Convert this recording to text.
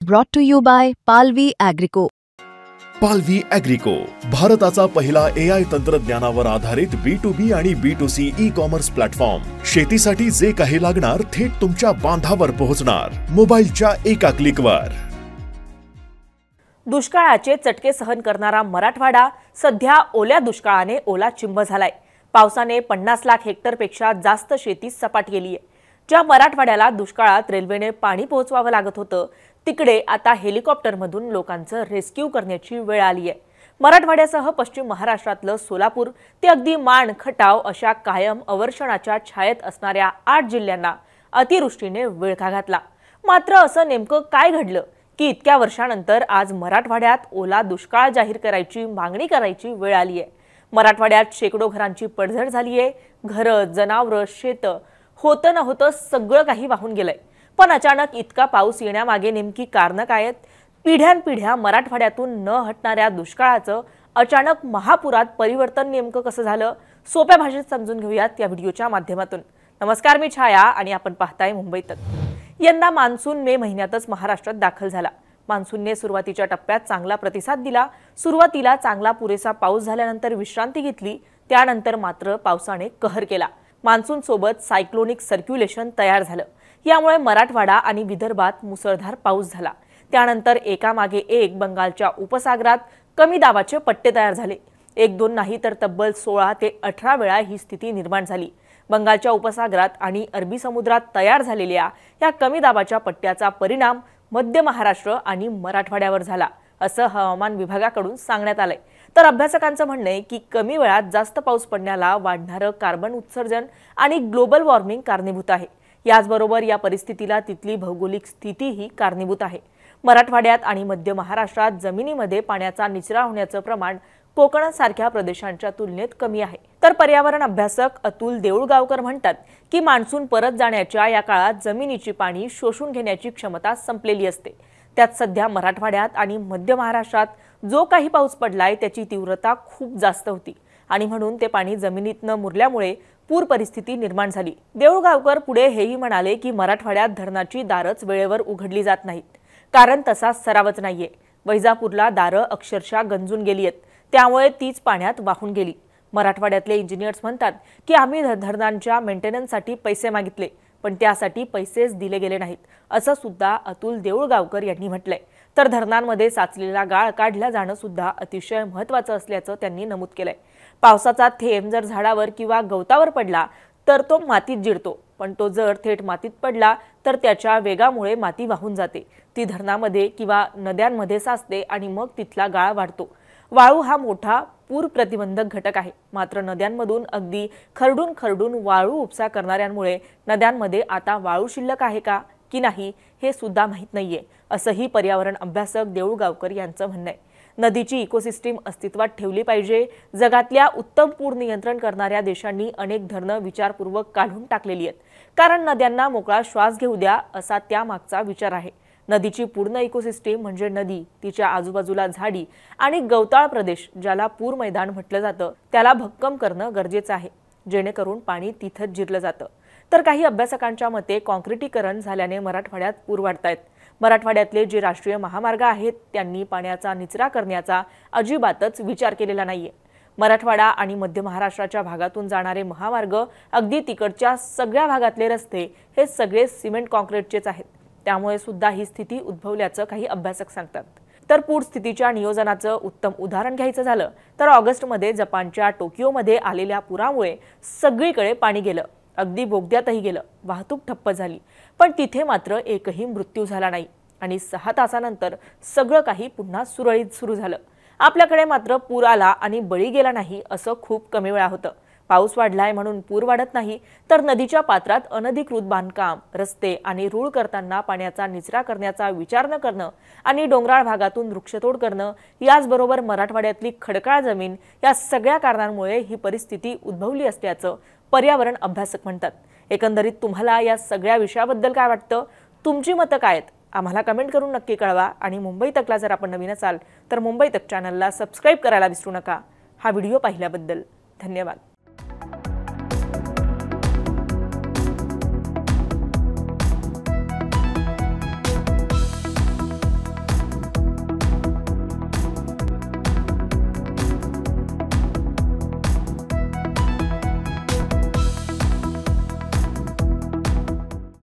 Brought to you by Palvi Agrico. पालवी ॲग्रिको, भारताचा पहिला AI तंत्रज्ञानावर आधारित B2B आणि B2C ई-कॉमर्स प्लॅटफॉर्म. शेतीसाठी जे काही लागणार थेट तुमच्या बांधावर पोहोचणार, मोबाईलच्या एका क्लिकवर. दुष्काळाचे चटके सहन करणारा मराठवाडा सध्या ओल्या दुष्काळाने ओला चिंब झालाय. पावसाने 50 लाख हेक्टरपेक्षा जास्त शेती सपाट केली आहे. ज्या मराठवाड्याला दुष्काळात रेल्वेने पाणी पोहोचवावं लागत होतं, तिकडे आता हेलिकॉप्टरमधून लोकांचं रेस्क्यू करण्याची वेळ आली आहे. मराठवाड्यासह पश्चिम महाराष्ट्रातलं सोलापूर ते अगदी माण, खटाव अशा कायम अवर्षणाच्या छायेत असणाऱ्या 8 जिल्ह्यांना अतिवृष्टीने विळखा घातला. मात्र असं नेमकं काय घडलं की इतक्या वर्षांनंतर आज मराठवाड्यात ओला दुष्काळ जाहीर करायची मागणी करायची वेळ आली आहे. मराठवाड्यात शेकडो घरांची पडझड झाली आहे. घरं, जनावरं, शेतं होतं न होतं सगळं काही वाहून गेलंय. पण अचानक इतका पाऊस येण्यामागे नेमकी कारणं काय आहेत? पिढ्यानपिढ्या मराठवाड्यातून न हटणाऱ्या दुष्काळाचं अचानक महापुरात परिवर्तन नेमकं कसं झालं? सोप्या भाषेत समजून घेऊयात या व्हिडिओच्या माध्यमातून. नमस्कार, मी छाया आणि आपण पाहताय मुंबई तक. यंदा मान्सून मे महिन्यातच महाराष्ट्रात दाखल झाला. मान्सूनने सुरुवातीच्या टप्प्यात चांगला प्रतिसाद दिला. सुरुवातीला चांगला पुरेसा पाऊस झाल्यानंतर विश्रांती घेतली. त्यानंतर मात्र पावसाने कहर केला. मान्सून सोबत सायक्लोनिक सर्क्युलेशन तयार झालं. यामुळे मराठवाडा आणि विदर्भात मुसळधार पाऊस झाला. त्यानंतर एकामागे एक बंगालच्या उपसागरात कमी दाबाचे पट्टे तयार झाले. 1-2 नाही तर तब्बल 16 ते 18 वेळा ही स्थिती निर्माण झाली. बंगालच्या उपसागरात आणि अरबी समुद्रात तयार झालेल्या या कमी दाबाच्या पट्ट्याचा परिणाम मध्य महाराष्ट्र आणि मराठवाड्यावर झाला, असं हवामान विभागाकडून सांगण्यात आलंय. तर अभ्यासकांचं म्हणणं आहे की कमी वेळात जास्त पाऊस पडण्याला वाढणारं कार्बन उत्सर्जन आणि ग्लोबल वॉर्मिंग कारणीभूत आहे. याचबरोबर या परिस्थितीला तिथली भौगोलिक स्थितीही कारणीभूत आहे. मराठवाड्यात आणि मध्य महाराष्ट्रात जमिनीमध्ये पाण्याचा निचरा होण्याचं प्रमाण कोकणासारख्या प्रदेशांच्या तुलनेत कमी आहे. तर पर्यावरण अभ्यासक अतुल देऊळगावकर म्हणतात की मान्सून परत जाण्याच्या या काळात जमिनीची पाणी शोषून घेण्याची क्षमता संपलेली असते. त्यात सध्या मराठवाड्यात आणि मध्य महाराष्ट्रात जो काही पाऊस पडलाय त्याची तीव्रता खूप जास्त होती आणि म्हणून ते पाणी जमिनीत न मुरल्यामुळे पूर परिस्थिती निर्माण झाली. देऊळगावकर पुढे हेही म्हणाले की मराठवाड्यात धरणाची दारच वेळेवर उघडली जात नाहीत, कारण तसा सरावच नाहीये. वैजापूरला दारं अक्षरशः गंजून गेली आहेत, त्यामुळे तीच पाण्यात वाहून गेली. मराठवाड्यातले इंजिनियर्स म्हणतात की आम्ही धरणांच्या मेंटेनन्ससाठी पैसे मागितले, पण त्यासाठी पैसेच दिले गेले नाहीत, असं सुद्धा अतुल देऊळगावकर यांनी म्हटलंय. तर धरणांमध्ये साचलेला गाळ काढला जाणं सुद्धा अतिशय महत्त्वाचं असल्याचं त्यांनी नमूद केलंय. पावसाचा थेंब जर झाडावर किंवा गवतावर पडला तर तो मातीत जिरतो, पण तो जर थेट मातीत पडला तर त्याच्या वेगामुळे माती वाहून जाते. ती धरणामध्ये किंवा नद्यांमध्ये साचते आणि मग तिथला गाळ वाढतो. वाळू हा मोठा पूर प्रतिबंधक घटक आहे. मात्र नद्यांमधून अगदी खरडून खरडून वाळू उपसा करणाऱ्यांमुळे नद्यांमध्ये आता वाळू शिल्लक आहे का की नाही हे सुद्धा माहीत नाहीये, असंही पर्यावरण अभ्यासक देऊळगावकर यांचं म्हणणं आहे. नदीची इकोसिस्टीम अस्तित्वात ठेवली पाहिजे. जगातल्या उत्तम पूर नियंत्रण करणाऱ्या देशांनी अनेक धरणं विचारपूर्वक काढून टाकलेली आहेत, कारण नद्यांना मोकळा श्वास घेऊ द्या असा त्यामागचा विचार आहे. नदीची पूर्ण इकोसिस्टीम म्हणजे नदी, तिच्या आजूबाजूला झाडी आणि गवताळ प्रदेश, ज्याला पूर मैदान म्हटलं जातं, त्याला भक्कम करणं गरजेचं आहे, जेणेकरून पाणी तिथंच जिरलं जातं. तर काही अभ्यासकांच्या मते काँक्रिटीकरण झाल्याने मराठवाड्यात पूर वाढतायत. मराठवाड्यातले जे राष्ट्रीय महामार्ग आहेत त्यांनी पाण्याचा निचरा करण्याचा अजिबातच विचार केलेला नाहीये. मराठवाडा आणि मध्य महाराष्ट्राच्या भागातून जाणारे महामार्ग, अगदी तिकडच्या सगळ्या भागातले रस्ते हे सगळे सिमेंट कॉन्क्रीटचेच आहेत. त्यामुळे सुद्धा ही स्थिती उद्भवल्याचं काही अभ्यासक सांगतात. तर पूर स्थितीच्या नियोजनाचं उत्तम उदाहरण घ्यायचं झालं तर ऑगस्टमध्ये जपानच्या टोकियोमध्ये आलेल्या पुरामुळे सगळीकडे पाणी गेलं, अगदी बोगद्यातही गेलं, वाहतूक ठप्प झाली. पण तिथे मात्र एकही मृत्यू झाला नाही आणि 6 तासानंतर सगळं काही पुन्हा सुरळीत सुरू झालं. आपल्याकडे मात्र पूर आला आणि बळी गेला नाही असं खूप कमी वेळा होतं. पाऊस वाढलाय म्हणून पूर वाढत नाही, तर नदीच्या पात्रात अनधिकृत बांधकाम, रस्ते आणि रूळ करताना पाण्याचा निचरा करण्याचा विचार न करणं आणि डोंगराळ भागातून वृक्षतोड करणं, याचबरोबर मराठवाड्यातली खडकाळ जमीन, या सगळ्या कारणांमुळे ही परिस्थिती उद्भवली असल्याचं पर्यावरण अभ्यासक म्हणतात. एकंदरीत तुम्हाला या सगळ्या विषयाबद्दल काय वाटतं? तुमची मतं काय आहेत? आम्हाला कमेंट करून नक्की कळवा. आणि मुंबई तकला जर आपण नवीन असाल तर मुंबई तक चॅनलला सबस्क्राईब करायला विसरू नका. हा व्हिडिओ पाहिल्याबद्दल धन्यवाद.